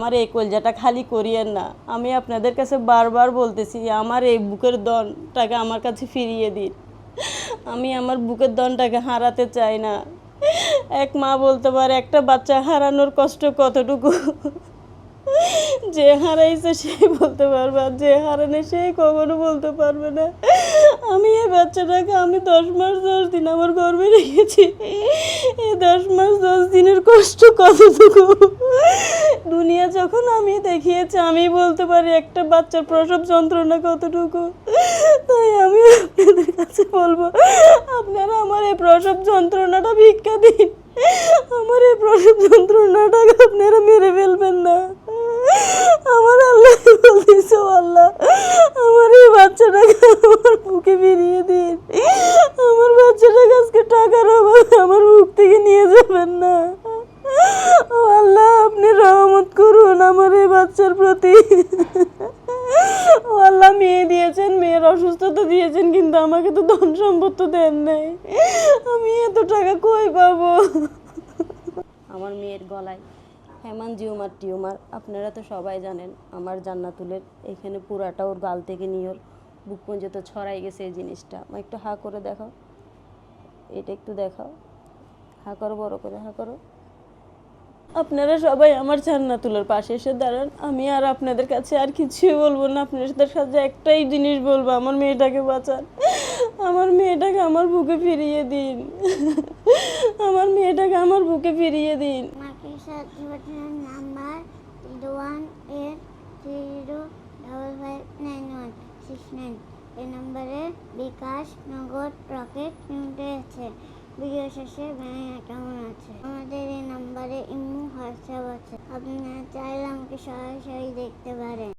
আমার এই কলজাটা খালি করিয়েন না। আমি আপনাদের কাছে বারবার বলতেছি, আমার এই বুকের দনটাকে আমার কাছে ফিরিয়ে দিন। আমি আমার বুকের দনটাকে হারাতে চাই না। এক মা বলতে পারে একটা বাচ্চা হারানোর কষ্ট কতটুকু, যে হারাইছে সেই বলতে পারবে, আর যে হারানে সেই কখনো বলতে পারবে না। আমি এই বাচ্চাটাকে 10 মাস 10 দিন আমার গর্ভে রেখেছি। এই 10 মাস 10 দিনের কষ্ট কতটুকু দুনিয়া যখন আমি দেখিয়েছি, আমি বলতে পারি একটা বাচ্চার প্রসব যন্ত্রণা কতটুকু। তাই আমি আপনাদের কাছে বলবো, আপনারা আমার এই প্রসব যন্ত্রণাটা ভিক্ষা দিন। আমার এই প্রসব যন্ত্রণাটাকে আপনারা মেরে ফেলবেন না। আমার আল্লাহ বলতেছে, আল্লাহ আমার এই বাচ্চাটাকে আমার বুকে ফিরিয়ে দিন। আমার বাচ্চাটাকে আজকে টাকার অভাবে আমার বুক থেকে নিয়ে যাবেন না। ও আল্লাহ, আপনি রহমত করুন আমার এই বাচ্চার প্রতি। ও আল্লাহ, মেয়ে দিয়েছেন, মেয়ের অসুস্থতা দিয়েছেন, কিন্তু আমাকে তো ধন সম্পদ তো দেন নাই। আমি এত টাকা কই পাবো? আমার মেয়ের গলায় হেমানজিওমার টিউমার। আপনারা তো সবাই জানেন। আমার জান্নাতুলের এখানে পুরাটা ওর গাল থেকে নিয়ে ওর বুক পর্যন্ত ছড়াই গেছে এই জিনিসটা। একটু হা করে দেখাও, এটা একটু দেখাও, হা করো, বড় করে হা করো। আপনারা সবাই আমার জান্নাতুলের পাশে এসে দাঁড়ান। আমি আর আপনাদের কাছে আর কিছুই বলবো না। আপনাদের সাথে একটাই জিনিস বলবো, আমার মেয়েটাকে বাঁচান। আমার মেয়েটাকে আমার বুকে ফিরিয়ে দিন। আমার মেয়েটাকে আমার বুকে ফিরিয়ে দিন। নাম্বার 183055969 এই নম্বরে বিকাশ, নগদ, রকেট পেমেন্টে আছে। ভিডিও শেষে ব্যাংক অ্যাকাউন্ট আছে। আমাদের এই নাম্বারে ইমো, হোয়াটসঅ্যাপ আছে। আপনারা চাইলে আমাকে সরাসরি দেখতে পারেন।